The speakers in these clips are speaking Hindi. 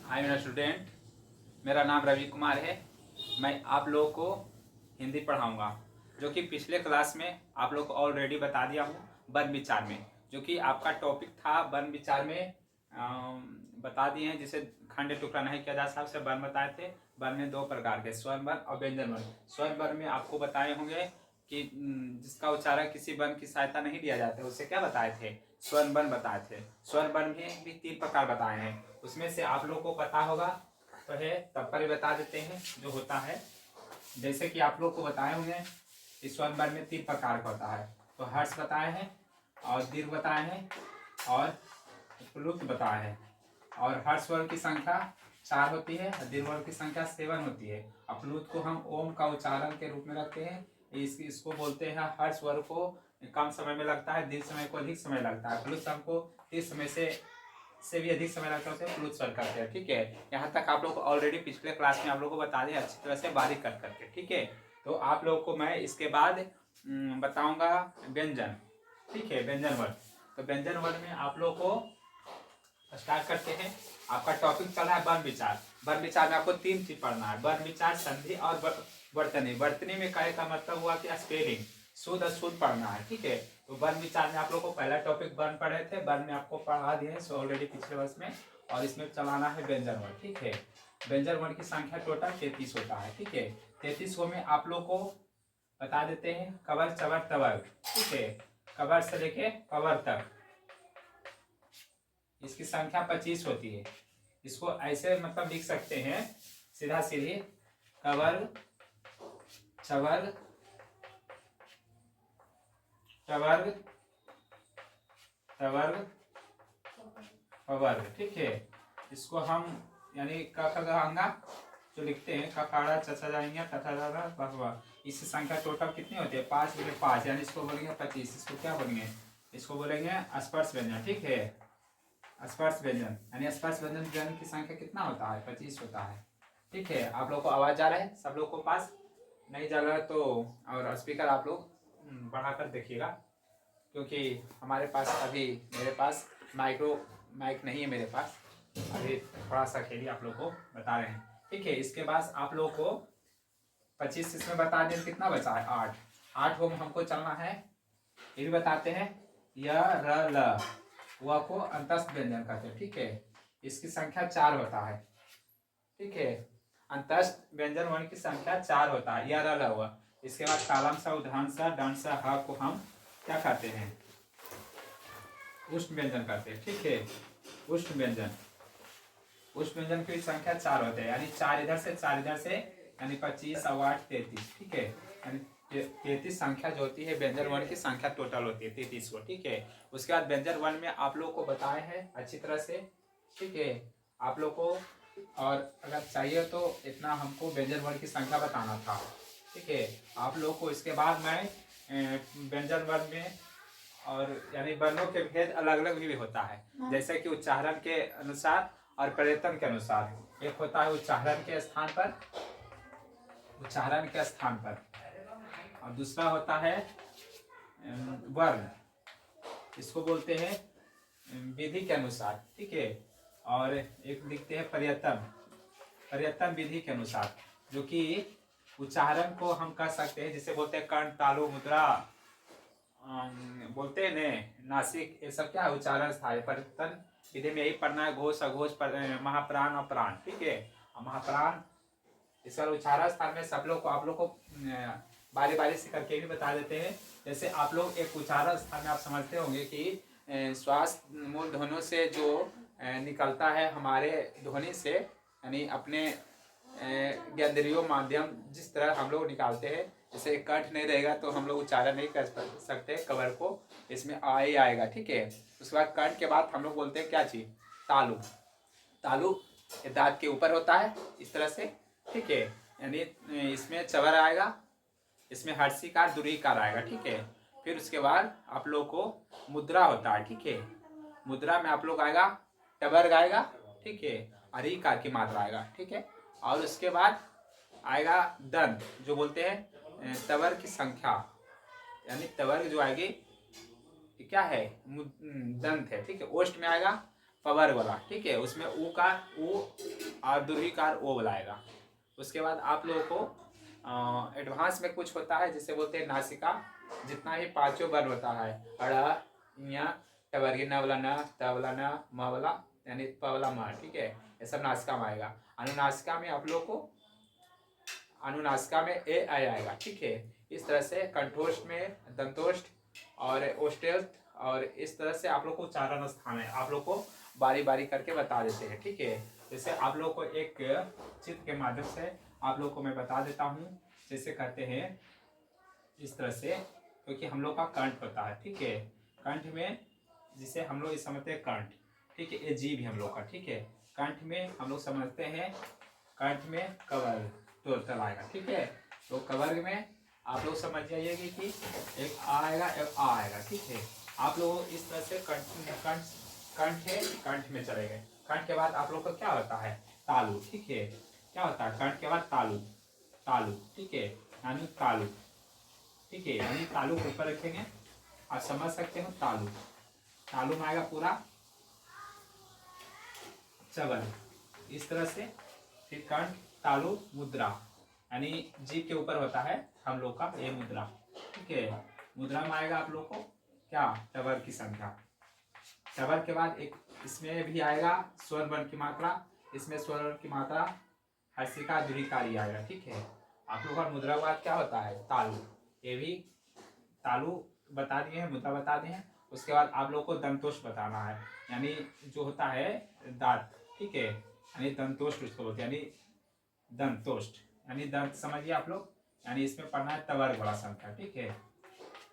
हाय मेरा स्टूडेंट, मेरा नाम रवि कुमार है। मैं आप लोगों को हिंदी पढ़ाऊंगा, जो कि पिछले क्लास में आप लोग को ऑलरेडी बता दिया हूँ। वन विचार में जो कि आपका टॉपिक था, वन विचार में बता दिए हैं, जिसे खंड टुकड़ा नहीं किया जा सकता उसे वन बताए थे। वन में दो प्रकार के, स्वर्ण वन और व्यंजन वन। स्वर्ण वन में आपको बताए होंगे कि जिसका उच्चारण किसी वन की सहायता नहीं लिया जाता है, उसे क्या बताए थे? स्वर्ण वन बताए थे। स्वर्ण वन में भी तीन प्रकार बताए हैं, उसमें से आप लोग को पता होगा तो है, तब पर बता देते हैं जो होता है। जैसे कि आप लोग को बताए होंगे इस स्वर्ण वन में तीन प्रकार का होता है। तो हर्ष बताए हैं, और दीर्घ बताए हैं, और प्लुत बताए हैं। और हर्ष वर्ण की संख्या 4 होती है और दीर्घ वर्ण की संख्या 7 होती है। प्लुत को हम ओम का उच्चारण के रूप में रखते हैं। इसको बोलते हैं हर्ष वर्ग को कम समय में लगता है, दीर्घ समय को अधिक समय लगता है। प्लुत हमको इस समय से भी अधिक समय लगता है, उसे प्लुत स्वर करते हैं। ठीक है, यहाँ तक आप लोग को ऑलरेडी पिछले क्लास में आप लोग को बता दें अच्छी तरह से बारीक कर करके। ठीक है, तो आप लोग को मैं इसके बाद बताऊंगा व्यंजन। ठीक है, व्यंजन वर्ग। तो व्यंजन वर्ग में आप लोग को स्टार्ट करते हैं। आपका टॉपिक चल रहा है वन विचार। वन विचार में आपको तीन चीज पढ़ना है, वन विचार, संधि और वर्तनी। वर्तनी में कहे का मतलब हुआ कि स्पेलिंग, शुद्ध अशुद्ध पढ़ना है। ठीक है, तो वन विचार में आप लोग को पहला टॉपिक वन पढ़े थे, वन में आपको पढ़ा दिए हैं ऑलरेडी पिछले वर्ष में। और इसमें चलाना है व्यंजन वर्ण। ठीक है, व्यंजन वर्ण की संख्या टोटल 33 होता है। ठीक है, 33 में आप लोग को बता देते हैं कवर चवर तवर। ठीक है, कवर से लेके कवर तक इसकी संख्या 25 होती है। इसको ऐसे मतलब लिख सकते हैं सीधा सीधी, कवर चवर चवर तवर कवर। ठीक है, इसको हम यानी कखंगा जो लिखते हैं, कखाड़ा चचा जाएंगे तथा। इसकी संख्या टोटल कितनी होती है? 5 गुने 5, यानी इसको बोलेंगे 25। इसको क्या बोलेंगे? इसको बोलेंगे स्पर्श व्यंजन। ठीक है, स्पर्श व्यंजन यानी स्पर्श व्यंजन की संख्या कितना होता है? 25 होता है। ठीक है, आप लोग को आवाज जा रहा है? सब लोग को पास नहीं जा रहा है तो और स्पीकर आप लोग बढ़ाकर देखिएगा, क्योंकि हमारे पास अभी मेरे पास माइक नहीं है मेरे पास। अभी थोड़ा सा खेली आप लोग को बता रहे हैं। ठीक है, इसके बाद आप लोग को 25 इसमें बता दें कितना बचा है? 8। 8 को हमको चलना है, ये भी बताते हैं। य र ल व को अंतस्थ व्यंजन कहते हैं। ठीक है, इसकी संख्या 4 होता है। ठीक है, अंतस्थ व्यंजन वर्ण की संख्या 4 होता है, य र ल व। इसके बाद तालम सा उदाहरण सा दंड सा ह को हम क्या कहते हैं? उष्ण व्यंजन कहते हैं। ठीक है, उष्ण व्यंजन। उष्ण व्यंजन की संख्या 4 होते हैं, यानी 4 इधर से 4 इधर से, यानी 25 और 8 33। ठीक है, यानी 33 संख्या जो होती है व्यंजन वर्ण की संख्या टोटल होती है 33 को। ठीक है, उसके बाद व्यंजन वर्ण में आप लोग को बताए हैं अच्छी तरह से। ठीक है, आप लोग को और अगर चाहिए तो इतना हमको व्यंजन वर्ण की संख्या बताना था। ठीक है, आप लोग को इसके बाद मैं व्यंजन वर्ण में और यानी वर्णों के भेद अलग अलग भी होता है, जैसे कि उच्चारण के अनुसार और प्रयत्न के अनुसार। एक होता है उच्चारण के स्थान पर, और दूसरा होता है वर्ण, इसको बोलते हैं विधि के अनुसार। ठीक है, और एक लिखते हैं प्रयत्न विधि के अनुसार, जो कि उच्चारण को हम कह सकते हैं, जिसे बोलते हैं कर्ण, तालु, मुद्रा, बोलते हैं ने नासिक, ये सब क्या है? उच्चारण स्थाई। परिवर्तन विधि में यही पढ़ना है, घोष अघोष, महाप्राण और प्राण। ठीक है, महाप्राण इसका उच्चारण स्थान में सब लोग को आप लोग को बारी बारी से करके भी बता देते हैं। जैसे आप लोग एक उच्चारण स्थान में आप समझते होंगे कि श्वास मूल ध्वनियों से जो निकलता है हमारे ध्वनि से, यानी अपने ज्ञानेंद्रियों माध्यम जिस तरह हम लोग निकालते हैं, जैसे कंठ नहीं रहेगा तो हम लोग उच्चारण नहीं कर सकते कवर को, इसमें आ ही आएगा। ठीक है, उसके बाद कंठ के बाद हम लोग बोलते हैं क्या चीज? तालु। तालु दांत के ऊपर होता है इस तरह से। ठीक है, यानी इसमें चवर आएगा, इसमें हर्षिकार दुरीकार आएगा। ठीक है, फिर उसके बाद आप लोग को मुद्रा होता है। ठीक है, मुद्रा में आप लोग आएगा टबर आएगा। ठीक है, और ईकार की मात्रा आएगा। ठीक है, और उसके बाद आएगा दंत, जो बोलते हैं तवर की संख्या, यानी तवर जो आएगी क्या है? दंत है। ठीक है, ओष्ठ में आएगा पवर्ग वाला, ठीक है, उसमें ऊ का ऊ और दीर्घिकार ओ बुलाएगा। उसके बाद आप लोगों को एडवांस में कुछ होता है जिसे बोलते हैं नासिका। जितना भी पांचों वर्ण होता है, अड़ा ञ टवर्गी न वाला न, त वाला न, म वाला यानी प वाला म, ठीक है, ये सब नासिका में आएगा। अनुनासिका में आप लोग को अनुनासिका में ए आएगा, ठीक है। इस तरह से कंठोष्ठ में दंतोष्ठ और ओष्ठ्यस्थ, और इस तरह से आप लोग को उच्चारण स्थान है, आप लोग को बारी बारी करके बता देते हैं, ठीक है। जैसे आप लोग को एक चित्र के माध्यम से आप लोग को मैं बता देता हूँ। जैसे कहते हैं इस तरह से, क्योंकि हम लोग का कंठ होता है, ठीक है। कंठ में जिसे हम लोग समझते हैं कंठ, ठीक है, ये जीभ है हम लोग का, ठीक है। कंठ में हम लोग समझते हैं, कंठ में कवर्ग टोटल आएगा, ठीक है। तो कवर्ग में आप लोग समझ जाइए कि एक आ आएगा, एक आ आएगा, ठीक है। आप लोग इस तरह से कंठ है, कंठ में चले गए। कंठ के बाद आप लोग का क्या होता है, तालु, ठीक है। क्या होता है कंठ के बाद तालु, तालु, ठीक है, यानी तालु, ठीक है, यानी तालु के ऊपर रखेंगे, आप समझ सकते हो। तालु, तालु में आएगा पूरा चबल, इस तरह से। फिर कंठ, तालु, मुद्रा, यानी जीभ के ऊपर होता है हम लोग का ये मुद्रा, ठीक है। मुद्रा में आएगा आप लोग को क्या, टवर की संख्या। टवर के बाद एक इसमें भी आएगा स्वर वर्ण की मात्रा, इसमें स्वर वर्ण की मात्रा हर्षिका दीर्घिकारी आएगा, ठीक है। आप लोग का मुद्रा के बाद क्या होता है, तालु, ये भी तालु बता दिए हैं, मुद्रा बता दिए हैं। उसके बाद आप लोग को दंतोष्ठ बताना है, यानी जो होता है दांत, ठीक है, यानी दंतोष्ठ उसको बोलते हैं, यानी दंतोष्ठ, यानी दंत समझिए आप लोग। यानी इसमें पढ़ना है तवर्ग वाला संख्या, ठीक है,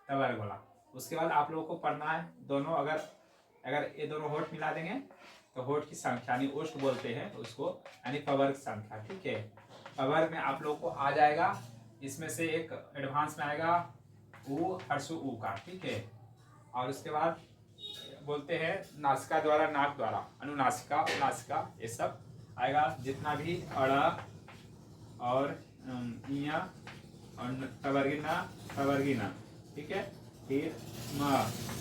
तवर्ग वाला। उसके बाद आप लोगों को पढ़ना है दोनों, अगर अगर ये दोनों होठ मिला देंगे तो होठ की संख्या, यानी ओष्ठ बोलते हैं उसको, यानी पवर्ग संख्या, ठीक है। पवर्ग में आप लोग को आ जाएगा, इसमें से एक एडवांस में आएगा ऊ, हर्षु ऊ का, ठीक है। और उसके बाद बोलते हैं नासिका द्वारा, नाक द्वारा, अनुनासिका, नासिका, ये सब आएगा। जितना भी अड़ा और इया और तवर्गिना, ठीक है। फिर म,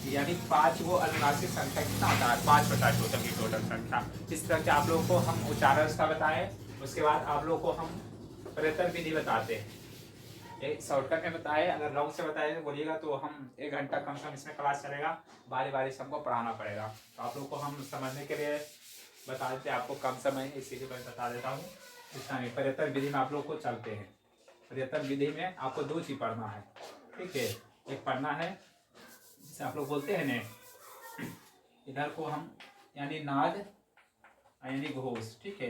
यानी 5 वो अनुनासिक संख्या कितना होता है, 5 होता है टोटल की टोटल संख्या। इस तरह के आप लोगों को हम उच्चारण का बताएं। उसके बाद आप लोग को हम प्रयत्न विधि बताते हैं, एक शॉर्टकट में बताए। अगर लॉन्ग से बताए बोलिएगा तो हम 1 घंटा कम से कम इसमें क्लास चलेगा, बारी बारी से हमको पढ़ाना पड़ेगा। तो आप लोग को हम समझने के लिए बता देते हैं, आपको कम समय है इसीलिए मैं बता देता हूँ। इतना ही पर्यटन विधि में आप लोग को चलते हैं। पर्यटन विधि में आपको 2 चीज पढ़ना है, ठीक है। एक पढ़ना है जिसे आप लोग बोलते हैं ने, इधर को हम यानी नाद यानी घोष, ठीक है।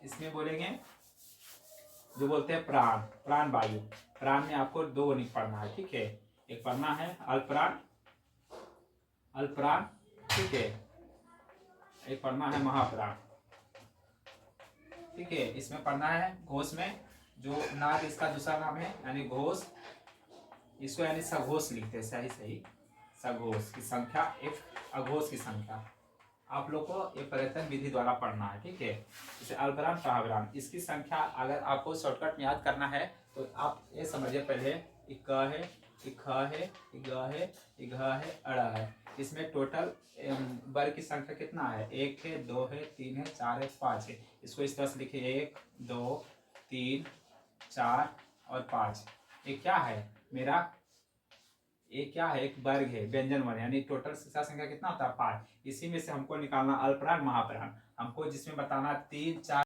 इसमें बोलेंगे जो बोलते हैं प्राण, प्राण वायु। प्राण में आपको 2 नहीं पढ़ना है, ठीक है। एक पढ़ना है अल्पप्राण, अल्पप्राण, ठीक है। एक पढ़ना है महाप्राण, ठीक है। इसमें पढ़ना है घोष में, जो नाद इसका दूसरा नाम है, यानी घोष, इसको यानी सघोष लिखते हैं, सही सही, सघोष की संख्या, एक अघोष की संख्या। आप लोग को ये पर्यटन विधि द्वारा पढ़ना है, ठीक है। जैसे अल्पराम प्रावराम, इसकी संख्या अगर आपको शॉर्टकट में याद करना है तो आप ये समझिए, पहले इक है, इक है, इग है, इघ है, अड़ा है। इसमें टोटल वर्ग की संख्या कितना है, 1 है, 2 है, 3 है, 4 है, 5 है। इसको इस तरह से लिखिए, 1 2 3 4 और 5। ये क्या है मेरा, ये क्या है, एक वर्ग है, व्यंजन वर्ग, यानी टोटल संख्या कितना होता है, 5। इसी में से हमको निकालना अल्पप्राण महाप्राण, हमको जिसमें बताना 3 4